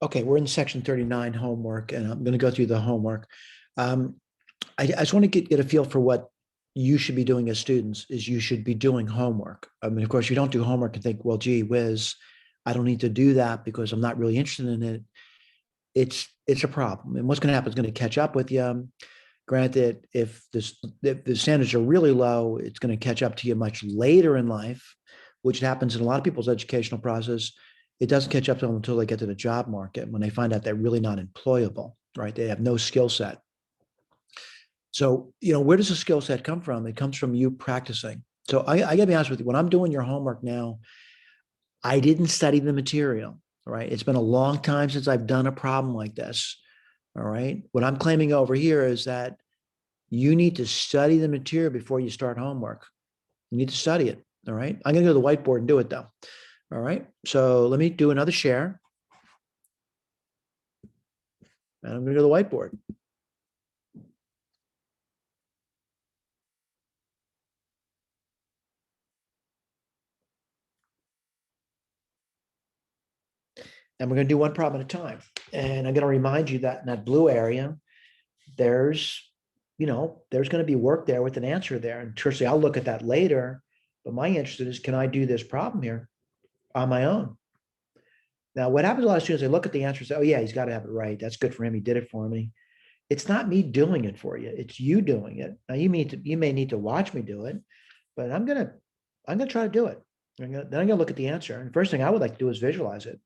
Okay, we're in section 39 homework, and I'm going to go through the homework. Um, I just want to get a feel for what you should be doing as students is you should be doing homework. I mean, of course, you don't do homework and think, well, gee whiz, I don't need to do that because I'm not really interested in it. It's a problem. And what's going to happen is going to catch up with you. Granted, if the standards are really low, it's going to catch up to you much later in life, which happens in a lot of people's educational process. It doesn't catch up to them until they get to the job market when they find out they're really not employable, right? They have no skill set. So, where does the skill set come from? It comes from you practicing. So I got to be honest with you, when I'm doing your homework now, I didn't study the material, right? It's been a long time since I've done a problem like this. All right. What I'm claiming over here is that you need to study the material before you start homework. You need to study it. All right. I'm going to go to the whiteboard and do it though. All right. So let me do another share. And I'm going to go to the whiteboard. And we're going to do one problem at a time. And I'm going to remind you that in that blue area, there's going to be work there with an answer there. And truthfully, I'll look at that later. But my interest is, can I do this problem here on my own? Now, what happens to a lot of students, they look at the answer and say, oh, yeah, he's got to have it right. That's good for him. He did it for me. It's not me doing it for you. It's you doing it. Now, you may need to watch me do it, but I'm going to try to do it. Then I'm going to look at the answer. And the first thing I would like to do is visualize it.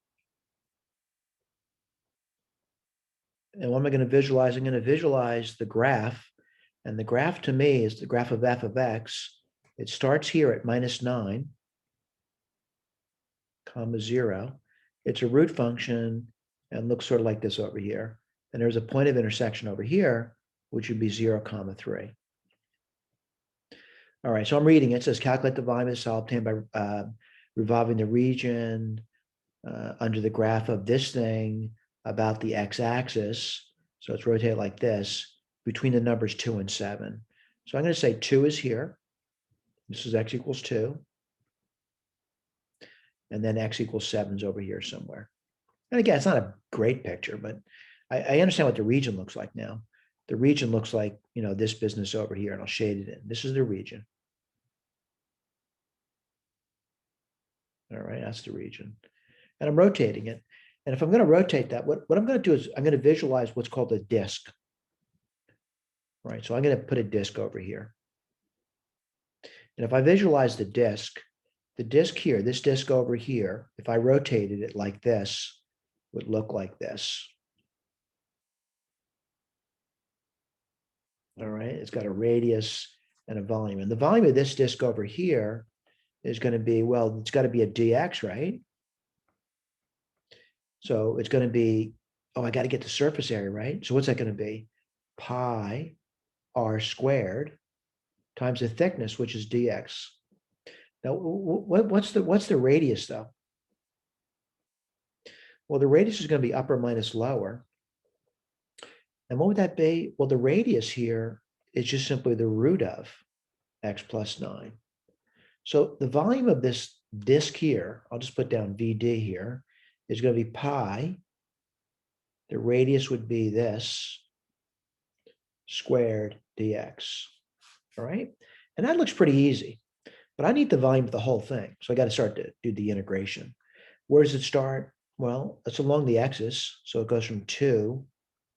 And what am I going to visualize? I'm going to visualize the graph. And the graph to me is the graph of f of x. It starts here at -9, comma 0. It's a root function and looks sort of like this over here. And there's a point of intersection over here, which would be 0, comma 3. All right, so I'm reading it. It says calculate the volume of the solid obtained by revolving the region under the graph of this thing about the x-axis. So it's rotated like this between the numbers 2 and 7. So I'm going to say 2 is here. This is x equals 2. And then x equals 7 is over here somewhere. And again, it's not a great picture, but I understand what the region looks like now. The region looks like, this business over here, and I'll shade it in. This is the region. All right, that's the region. And I'm rotating it. And if I'm going to rotate that, what I'm going to do is I'm going to visualize what's called a disk. Right, so I'm going to put a disk over here. And if I visualize the disk here, this disk over here, if I rotated it like this, would look like this. All right, it's got a radius and a volume. And the volume of this disk over here is going to be, well, it's got to be a dx, right? So it's going to be, I got to get the surface area, right? So what's that going to be? Pi r squared times the thickness, which is dx. Now, what's the radius though? Well, the radius is going to be upper minus lower. And what would that be? Well, the radius here is just simply the root of x plus 9. So the volume of this disk here, I'll just put down VD here, is going to be pi. The radius would be this squared dx. All right. And that looks pretty easy, but I need the volume of the whole thing. So I got to start to do the integration. Where does it start? Well, it's along the axis. So it goes from 2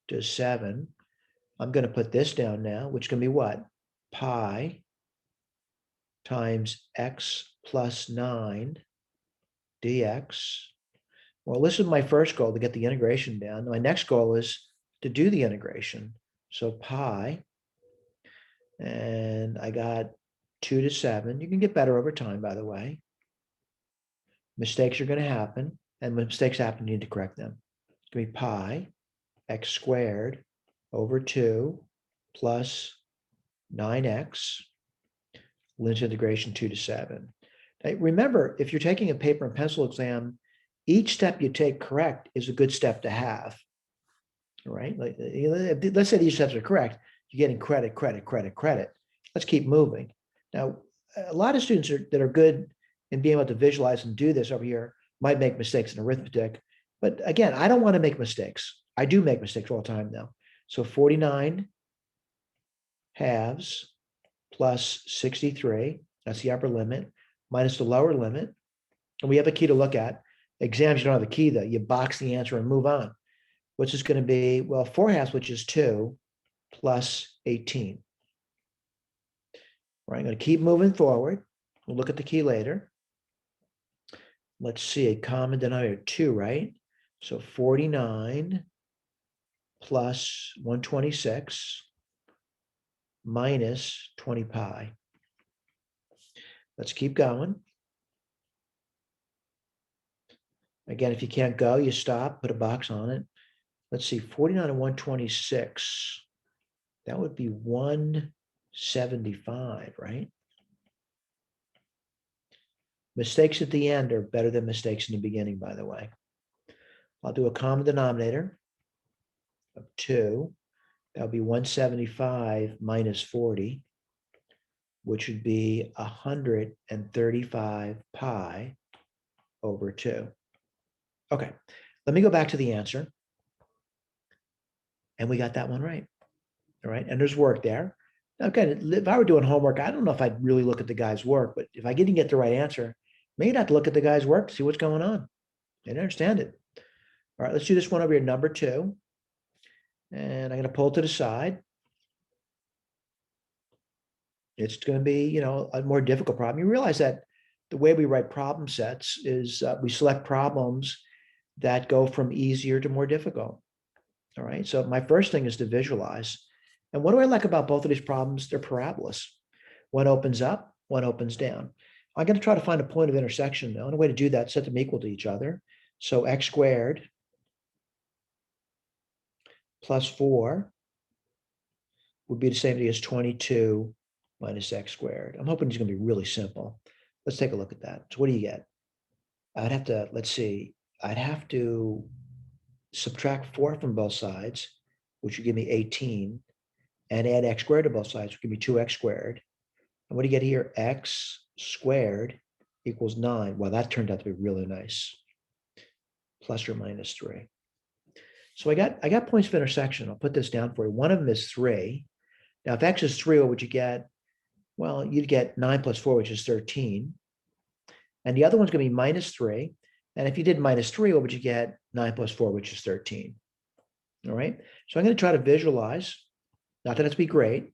to 7. I'm going to put this down now, which can be what? Pi times x plus 9 dx. Well, this is my first goal, to get the integration down. My next goal is to do the integration. So pi, and I got 2 to 7. You can get better over time, by the way. Mistakes are going to happen, and when mistakes happen, you need to correct them. It's going to be pi x squared over 2 plus 9x, limit integration 2 to 7. Now, remember, if you're taking a paper and pencil exam, each step you take correct is a good step to have. All right? Let's say these steps are correct. You're getting credit, credit, credit, credit. Let's keep moving. Now, a lot of students that are good in being able to visualize and do this over here might make mistakes in arithmetic. But again, I don't want to make mistakes. I do make mistakes all the time though. So 49 halves plus 63, that's the upper limit, minus the lower limit. And we have a key to look at. Exams, you don't have a key though. You box the answer and move on. What's this going to be? Well, 4 halves, which is 2, plus 18. All right, I'm going to keep moving forward. We'll look at the key later. Let's see, a common denominator, 2, right? So 49 plus 126 minus 20 pi. Let's keep going. Again, if you can't go, you stop, put a box on it. Let's see, 49 and 126. That would be 175, right? Mistakes at the end are better than mistakes in the beginning, by the way. I'll do a common denominator of 2. That would be 175 minus 40, which would be 135 pi over 2. Okay, let me go back to the answer. And we got that one right. All right, and there's work there. Now, again, if I were doing homework, I don't know if I'd really look at the guy's work, but if I didn't get the right answer, maybe I'd look at the guy's work to see what's going on. I didn't understand it. All right, let's do this one over here, number 2. And I'm going to pull it to the side. It's going to be, a more difficult problem. You realize that the way we write problem sets is we select problems that go from easier to more difficult. All right, so my first thing is to visualize. And what do I like about both of these problems? They're parabolas. One opens up, one opens down. I'm going to try to find a point of intersection though. And a way to do that, set them equal to each other. So x squared plus 4 would be the same thing as 22 minus x squared. I'm hoping it's going to be really simple. Let's take a look at that. So what do you get? I'd have to, let's see, I'd have to subtract 4 from both sides, which would give me 18, and add x squared to both sides, which would give me 2x squared. And what do you get here? X squared equals 9. Well, that turned out to be really nice. Plus or minus 3. So I got points of intersection. I'll put this down for you. One of them is 3. Now, if x is 3, what would you get? Well, you'd get 9 plus 4, which is 13. And the other one's going to be minus 3. And if you did minus 3, what would you get? 9 plus 4, which is 13. All right. So I'm going to try to visualize. Not that it's be great.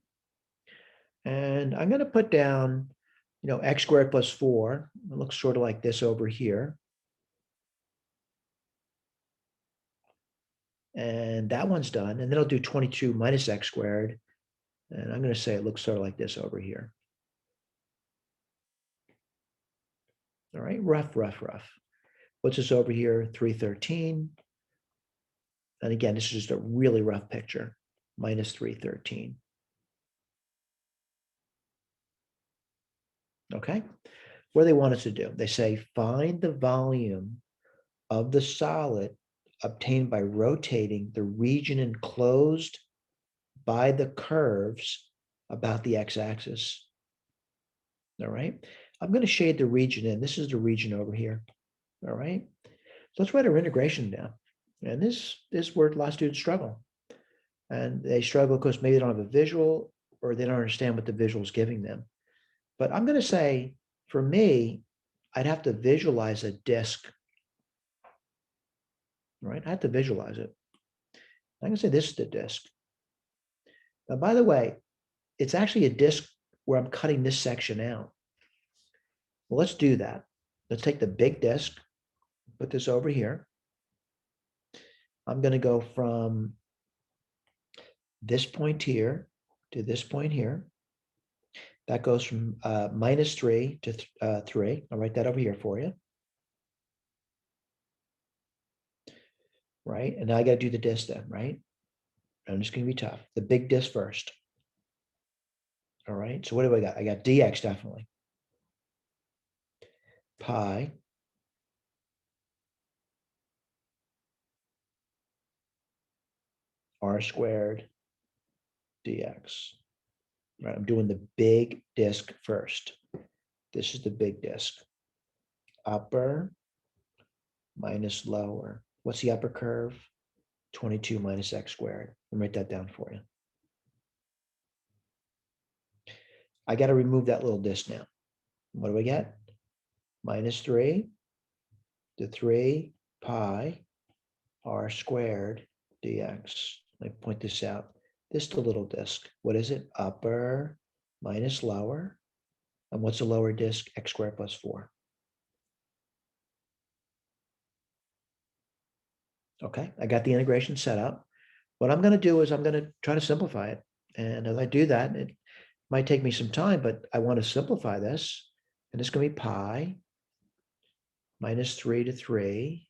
And I'm going to put down, x squared plus 4. It looks sort of like this over here. And that one's done. And then I'll do 22 minus x squared. And I'm going to say it looks sort of like this over here. All right, rough. What's this over here? 313. And again, this is just a really rough picture. Minus 313. Okay. What do they want us to do? They say, find the volume of the solid obtained by rotating the region enclosed by the curves about the x-axis. All right. I'm going to shade the region in. This is the region over here. All right. So let's write our integration down. And this is where a lot of students struggle. And they struggle because maybe they don't have a visual or they don't understand what the visual is giving them. But I'm going to say, for me, I'd have to visualize a disk. Right? I have to visualize it. I'm going to say this is the disk. Now, by the way, it's actually a disk where I'm cutting this section out. Well, let's do that. Let's take the big disk, put this over here. I'm going to go from this point here to this point here. That goes from minus 3 to 3. I'll write that over here for you. Right? And now I got to do the disk then, right? And it's going to be tough. The big disk first. All right. So what do I got? I got dx definitely. Pi r squared dx. Right. I'm doing the big disk first. This is the big disk. Upper minus lower. What's the upper curve? 22 minus x squared. Let me write that down for you. I got to remove that little disk now. What do we get? Minus 3 to 3 pi r squared dx. Let me point this out. This is the little disk. What is it? Upper minus lower. And what's the lower disk? X squared plus 4. Okay, I got the integration set up. What I'm going to do is I'm going to try to simplify it. And as I do that, it might take me some time, but I want to simplify this. And it's going to be pi minus 3 to 3.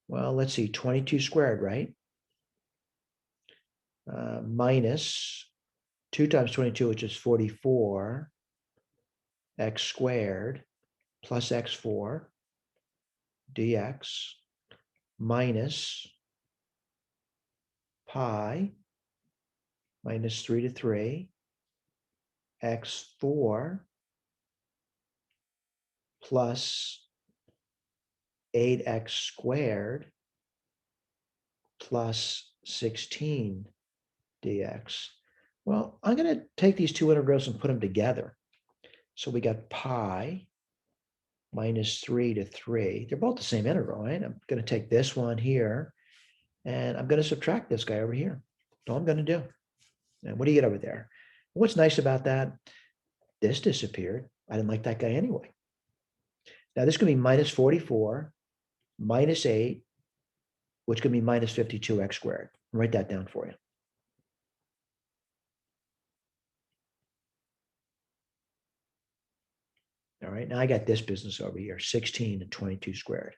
Well, let's see, 22 squared, right? Minus 2 times 22, which is 44, x squared plus x4 dx minus pi minus 3 to 3 x4 plus 8x squared plus 16 dx. Well, I'm going to take these two integrals and put them together. So we got pi minus 3 to 3. They're both the same integral, right? I'm going to take this one here, and I'm going to subtract this guy over here. That's all I'm going to do. And what do you get over there? What's nice about that? This disappeared. I didn't like that guy anyway. Now this could be minus 44, minus 8, which could be minus 52x squared. I'll write that down for you. All right, now I got this business over here, 16 and 22 squared.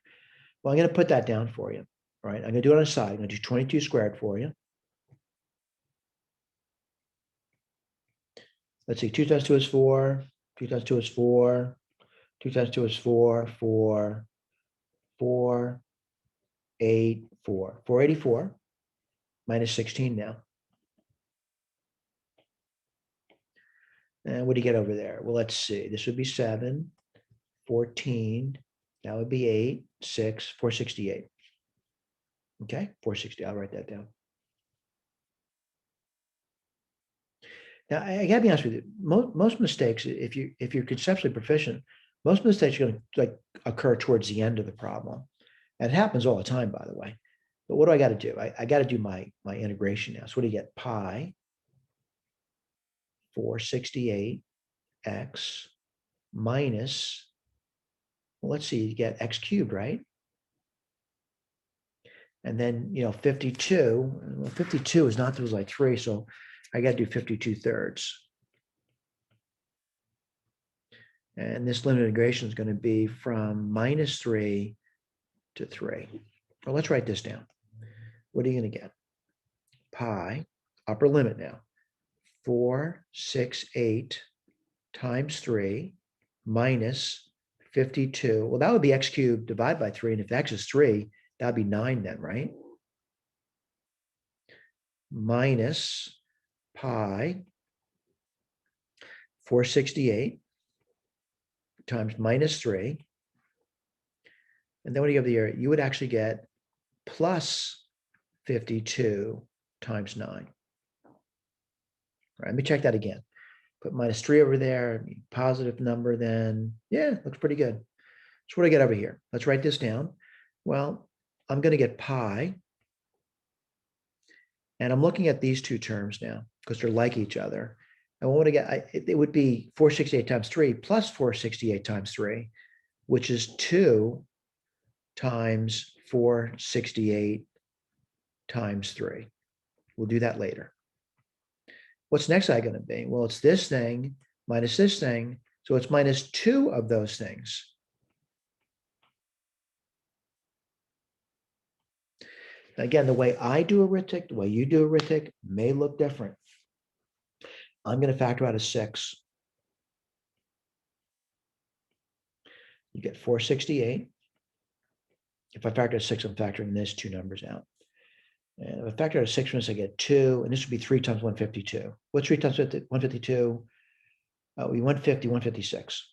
Well, I'm going to put that down for you. All right, I'm going to do it on the side. I'm going to do 22 squared for you. Let's see, 2 times 2 is 4, 2 times 2 is 4, 2 times 2 is 4, 4, 4, 8, 4. 484 minus 16 now. And what do you get over there? Well, let's see. This would be 7, 14. That would be 8, 6, 468. Okay, 460. I'll write that down. Now, I gotta be honest with you. Most mistakes, if you're conceptually proficient, most mistakes are going to occur towards the end of the problem, and it happens all the time, by the way. But what do I got to do? I got to do my integration now. So what do you get? Pi 468 x minus. Well, let's see. You get x cubed, right? And then 52. Well, 52 is not divisible by 3, so I got to do 52 thirds. And this limit integration is going to be from minus 3 to 3. Well, let's write this down. What are you going to get? Pi, upper limit now, 468 times 3 minus 52. Well, that would be x cubed divided by 3. And if x is 3, that would be 9 then, right? Minus pi 468 times minus 3. And then when you go over here, you would actually get plus 52 times 9. All right, let me check that again. Put minus 3 over there, positive number then. Yeah, looks pretty good. So what do I get over here? Let's write this down. Well, I'm going to get pi. And I'm looking at these two terms now because they're like each other. And what would I get? It would be 468 times 3 plus 468 times 3, which is 2 times 468 times 3. We'll do that later. What's next going to be? Well, it's this thing minus this thing. So it's minus 2 of those things. Now, again, the way I do arithmetic, the way you do arithmetic may look different. I'm going to factor out a 6. You get 468. If I factor a 6, I'm factoring these two numbers out. And if I factor out a 6 from this, I get 2, and this would be 3 times 152. What's 3 times 152? We 150, 156.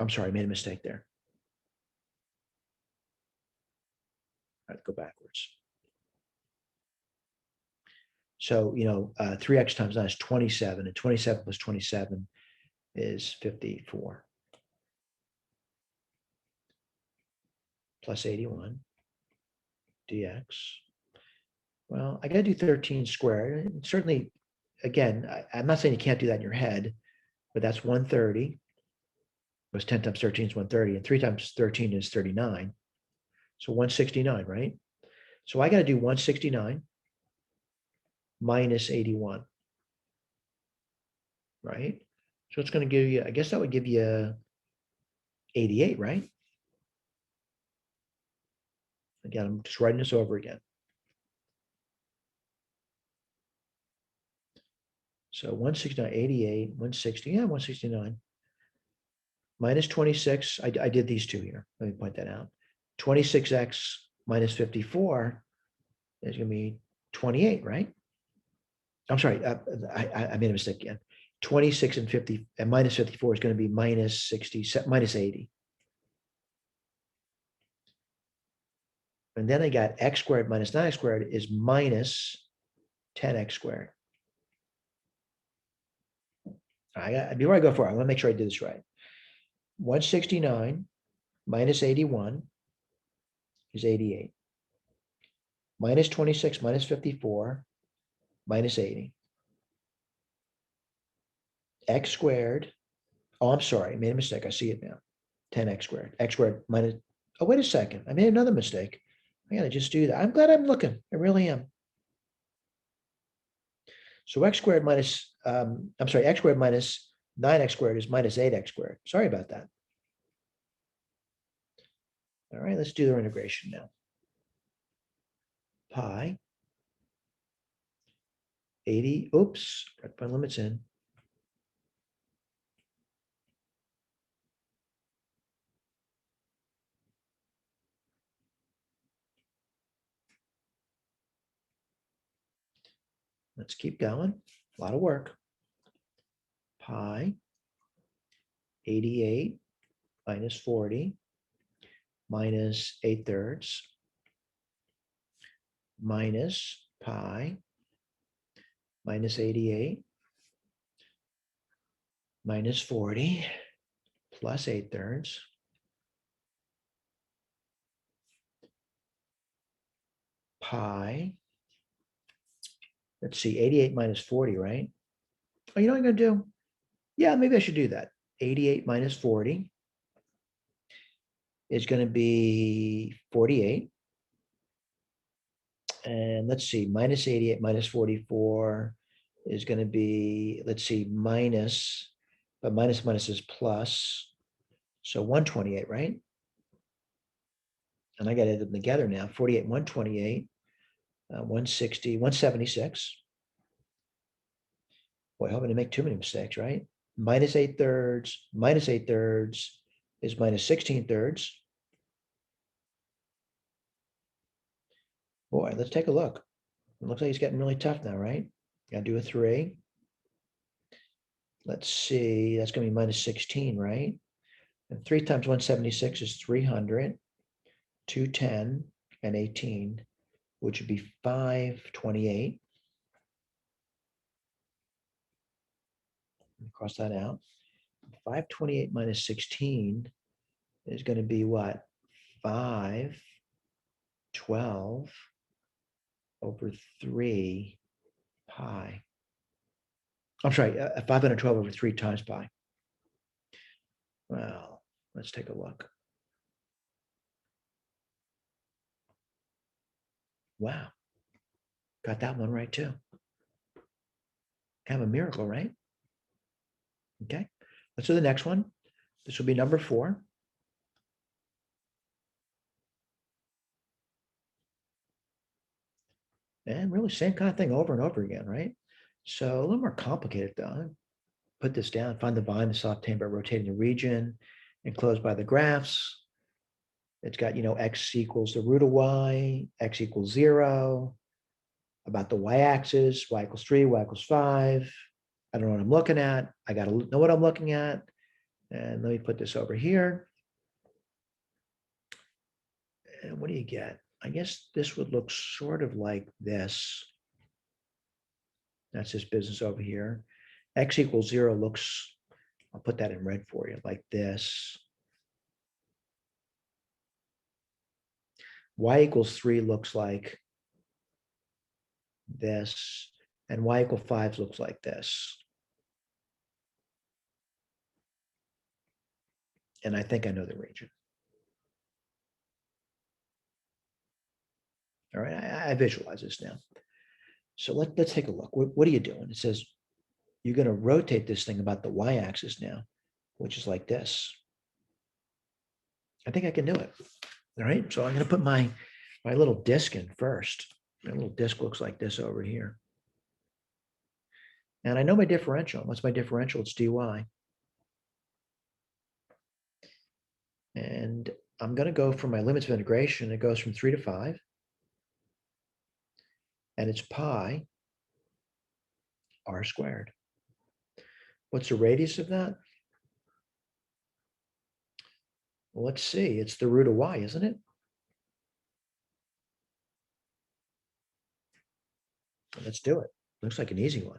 I'm sorry, I made a mistake there. All right, go backwards. So, 3x times 9 is 27, and 27 plus 27 is 54. Plus 81 dx. Well, I got to do 13 squared. And certainly, again, I'm not saying you can't do that in your head, but that's 130. Was 10 times 13 is 130, and 3 times 13 is 39. So 169, right? So I got to do 169 minus 81, right? So it's going to give you, I guess that would give you 88, right? Again, I'm just writing this over again. So 169, 88, 160, yeah, 169. Minus 26, I did these two here. Let me point that out. 26x minus 54 is going to be 28, right? I'm sorry, I made a mistake again. 26 and 50 and minus 54 is going to be minus 60, minus 80. And then I got x squared minus 9x squared is minus 10x squared. Before I go forward, I want to make sure I did this right. 169 minus 81 is 88. Minus 26 minus 54 minus 80. X squared. Oh, I'm sorry. I made a mistake. I see it now. 10x squared. X squared minus. Oh, wait a second. I made another mistake. I got to just do that. I'm glad I'm looking. I really am. So x squared minus, x squared minus 9x squared is minus 8x squared. Sorry about that. All right, let's do their integration now. Pi 80, oops, got my limits in. Let's keep going. A lot of work. Pi 88 minus 40 minus 8/3 minus pi minus 88 minus 40 plus 8/3 pi. Let's see, 88 minus 40, right? Oh, you know what I'm going to do? Yeah, maybe I should do that. 88 minus 40 is going to be 48. And let's see, minus 88 minus 44 is going to be, let's see, minus, but minus minus is plus. So 128, right? And I got to add them together now. 48, 128, 160, 176. Boy, I hope I didn't make too many mistakes, right? Minus 8/3 is minus 16/3. Boy, let's take a look. It looks like it's getting really tough now, right? Got to do a 3. Let's see, that's going to be minus 16, right? And 3 times 176 is 300, 210, and 18, which would be 528. Cross that out. 528 minus 16 is going to be what? 512 over 3 pi. I'm sorry, 512 over 3 times pi. Well, let's take a look. Wow. Got that one right too. Kind of a miracle, right? Okay. Let's do the next one. This will be number 4. And really same kind of thing over and over again, right? So a little more complicated though. Put this down, find the volume of soft tame by rotating the region, enclosed by the graphs. It's got, x equals the root of y, x equals 0, about the y-axis, y equals 3, y equals 5. I don't know what I'm looking at. I got to know what I'm looking at. And let me put this over here. And what do you get? I guess this would look sort of like this. That's this business over here. X equals 0 looks, I'll put that in red for you, like this. Y equals 3 looks like this. And y equal 5 looks like this. And I think I know the region. All right, I visualize this now. So let's take a look. What are you doing? It says you're going to rotate this thing about the y-axis now, which is like this. I think I can do it. All right, so I'm going to put my little disc in first. My little disc looks like this over here. And I know my differential. What's my differential? It's dy. And I'm going to go for my limits of integration. It goes from 3 to 5. And it's pi r squared. What's the radius of that? Well, let's see. It's the root of y, isn't it? Let's do it. Looks like an easy one.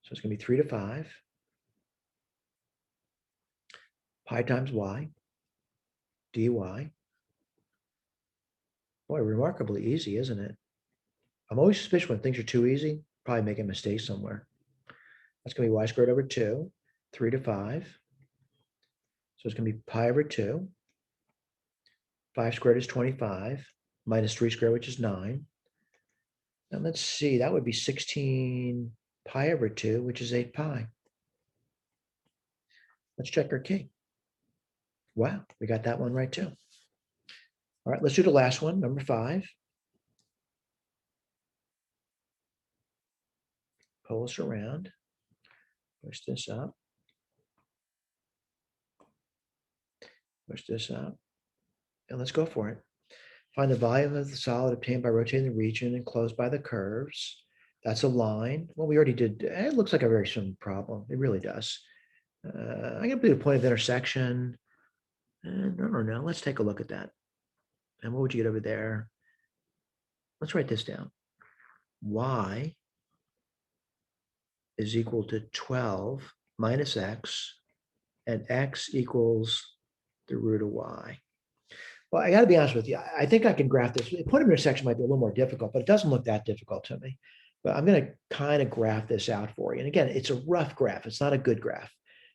So it's going to be 3 to 5. Pi times y, dy. Boy, remarkably easy, isn't it? I'm always suspicious when things are too easy, probably make a mistake somewhere. That's going to be y squared over 2, 3 to 5. So it's going to be pi over 2. 5 squared is 25, minus 3 squared, which is 9. And let's see, that would be 16 pi over 2, which is 8 pi. Let's check our key. Wow, we got that one right too. All right, let's do the last one, number 5. Pull this around, push this up, push this up, and let's go for it. Find the volume of the solid obtained by rotating the region enclosed by the curves. That's a line. Well, we already did. It looks like a very simple problem. It really does. I'm going to do the point of intersection. And I don't know. Let's take a look at that. And what would you get over there? Let's write this down. Y is equal to 12 minus x, and x equals the root of y. Well, I got to be honest with you. I think I can graph this. The point of intersection might be a little more difficult, but it doesn't look that difficult to me. But I'm going to kind of graph this out for you. And again, it's a rough graph. It's not a good graph.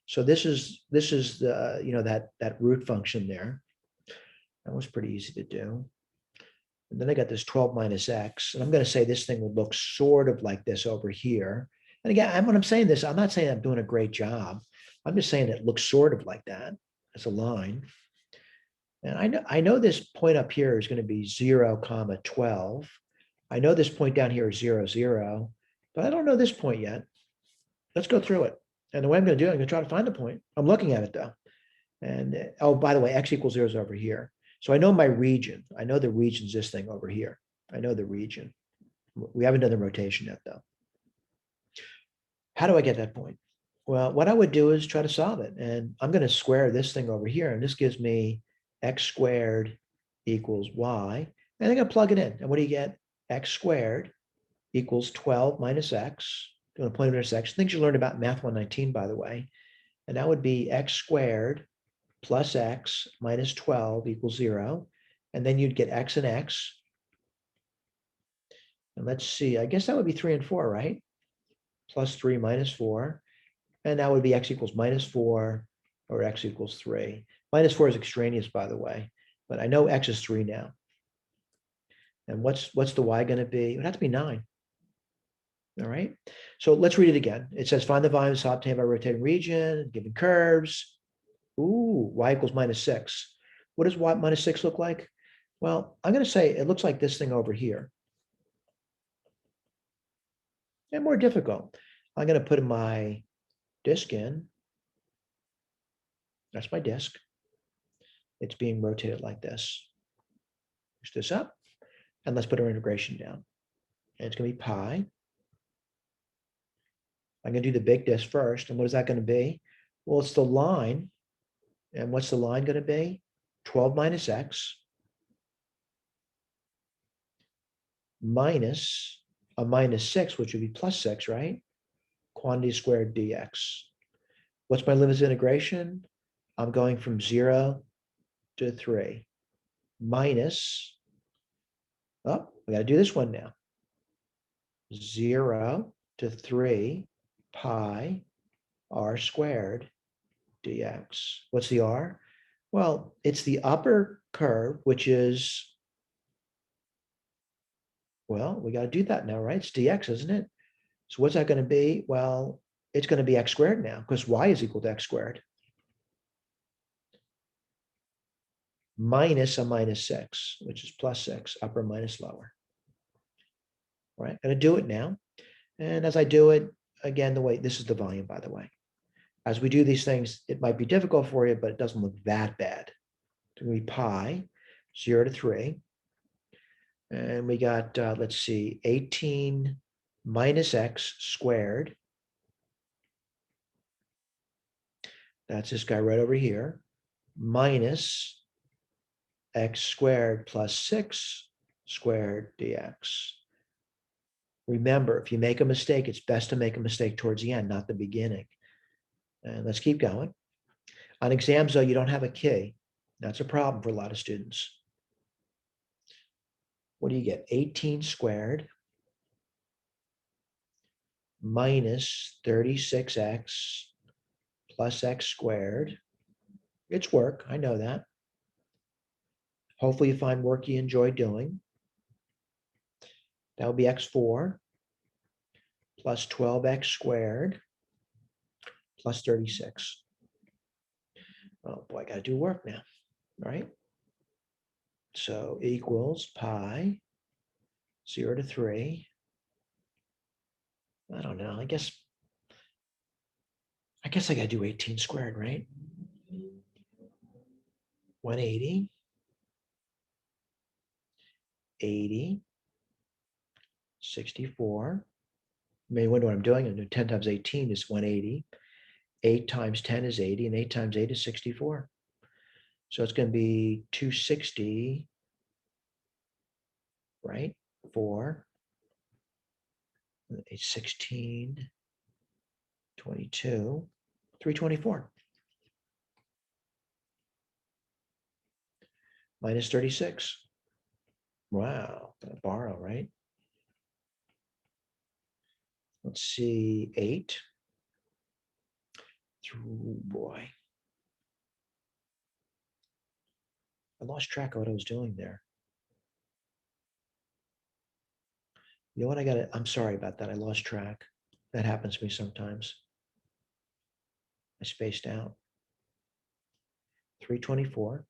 So this is the that root function there. That was pretty easy to do. And then I got this 12 minus x, and I'm going to say this thing would look sort of like this over here. And again, when I'm saying this, I'm not saying I'm doing a great job. I'm just saying it looks sort of like that. It's a line. And I know this point up here is going to be 0, 12. I know this point down here is 0, 0, but I don't know this point yet. Let's go through it. And the way I'm going to do it, I'm going to try to find the point. I'm looking at it though. And oh, by the way, x equals 0 is over here. So I know my region. I know the region's this thing over here. I know the region. We haven't done the rotation yet though. How do I get that point? Well, what I would do is try to solve it. And I'm going to square this thing over here. And this gives me x squared equals y. And I'm going to plug it in. And what do you get? X squared equals 12 minus x. Doing a point of intersection. Things you learned about math 119, by the way. And that would be x squared plus x minus 12 equals 0. And then you'd get x and x. And let's see, I guess that would be 3 and 4, right? Plus 3 minus 4. And that would be x equals minus 4 or x equals 3. Minus 4 is extraneous, by the way. But I know x is 3 now. And what's the y going to be? It would have to be 9. All right. So let's read it again. It says find the volume of solid obtained by rotating region, given curves. Ooh, y equals minus 6. What does y minus 6 look like? Well, I'm going to say it looks like this thing over here. And more difficult. I'm going to put my disk in. That's my disk. It's being rotated like this. Push this up. And let's put our integration down. And it's going to be pi. I'm going to do the big disk first. And what is that going to be? Well, it's the line. And what's the line going to be? 12 minus x minus a minus 6, which would be plus 6, right? Quantity squared dx. What's my limit of integration? I'm going from 0 to 3 minus, oh, we got to do this one now. 0 to 3 pi r squared dx. What's the r? Well, it's the upper curve, which is, well, we got to do that now, right? It's dx, isn't it? So what's that going to be? Well, it's going to be x squared now because y is equal to x squared minus a minus 6, which is plus 6, upper minus lower. All right, I'm going to do it now. And as I do it, again, the way, this is the volume, by the way. As we do these things, it might be difficult for you, but it doesn't look that bad. It's going to be pi, 0 to 3. And we got, let's see, 18 minus x squared. That's this guy right over here, minus x squared plus 6 squared dx. Remember, if you make a mistake, it's best to make a mistake towards the end, not the beginning. And let's keep going. On exams, though, you don't have a key. That's a problem for a lot of students. What do you get? 18 squared minus 36x plus x squared. It's work, I know that. Hopefully you find work you enjoy doing. That would be x4 plus 12x squared plus 36. Oh boy, I got to do work now, right? So equals pi 0 to 3. I don't know. I guess I got to do 18 squared, right? 180, 80, 64. You may wonder what I'm doing. I'm doing 10 times 18 is 180. 8 times 10 is 80, and 8 times 8 is 64. So it's going to be 260, right? 4, 8, 16, 22, 324. Minus 36. Wow, gonna borrow, right? Let's see, 8. Oh boy. I lost track of what I was doing there. You know what, I'm sorry about that. I lost track. That happens to me sometimes. I spaced out. 324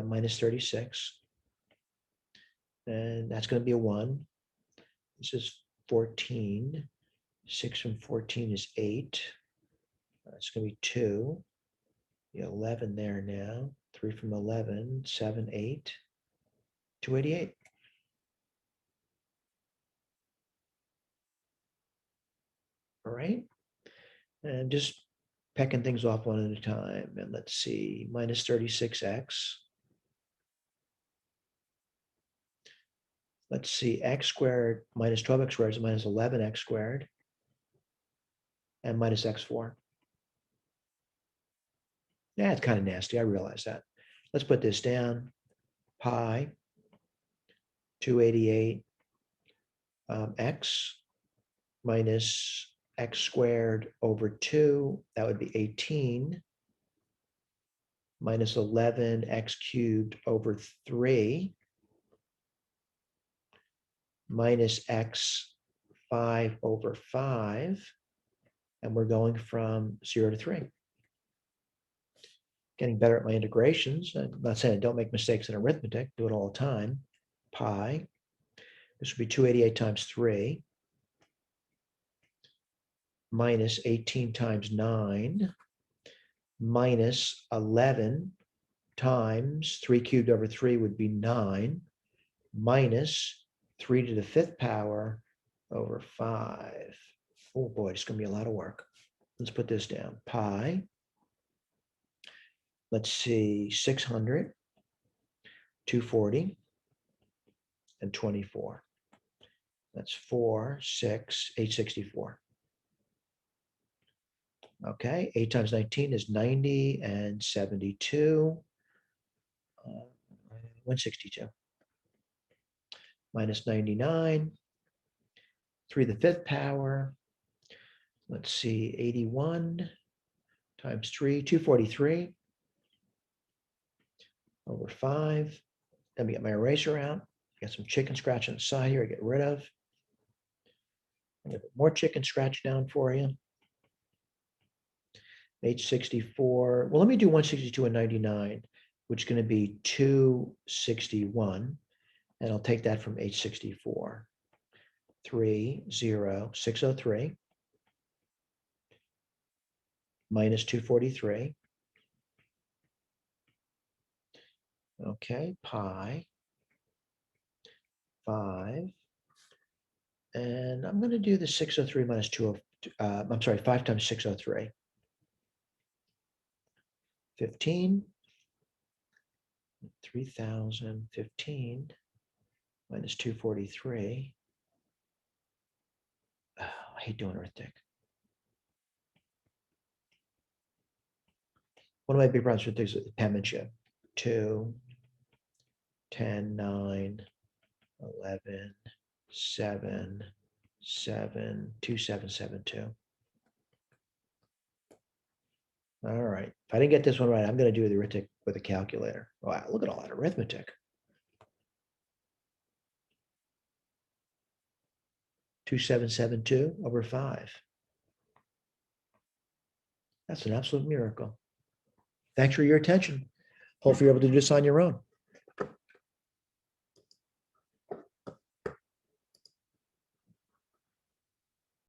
minus 36. And that's going to be a 1. This is 14. 6 from 14 is 8. It's going to be 2. The 11 there now. 3 from 11, 7, 8. 288. All right. And just pecking things off one at a time. And let's see, minus 36x. Let's see, x squared minus 12x squared is minus 11x squared. And minus x4. Yeah, it's kind of nasty. I realize that. Let's put this down. Pi 288 x minus x squared over 2. That would be 18 minus 11 x cubed over 3 minus x 5 over 5. And we're going from 0 to 3. Getting better at my integrations. I'm not saying I don't make mistakes in arithmetic, do it all the time. Pi, this would be 288 times 3 minus 18 times 9 minus 11 times 3 cubed over 3 would be 9 minus 3 to the 5th power over 5. Oh boy, it's going to be a lot of work. let's put this down. Pi, let's see, 600, 240, and 24. That's 4, 6, 864. Okay, 8 times 19 is 90 and 72. 162. Minus 99. 3 to the 5th power. Let's see, 81 times 3, 243 over 5. Let me get my eraser out. Got some chicken scratch on the side here I get rid of. A little bit more chicken scratch down for you. 864. Well, let me do 162 and 99, which is going to be 261. And I'll take that from 864. 30603 minus 243. Okay, pi 5. And I'm going to do the 603 minus 2. I'm sorry, 5 times 603. 15. 3015 minus 243. Oh, I hate doing arithmetic. One of my big problems with things is penmanship. 2, 10, 9, 11, 7, 7, 2772. All right. If I didn't get this one right, I'm going to do the arithmetic with a calculator. Wow, look at all that arithmetic. 2772 over 5. That's an absolute miracle. Thanks for your attention. Hopefully you're able to do this on your own.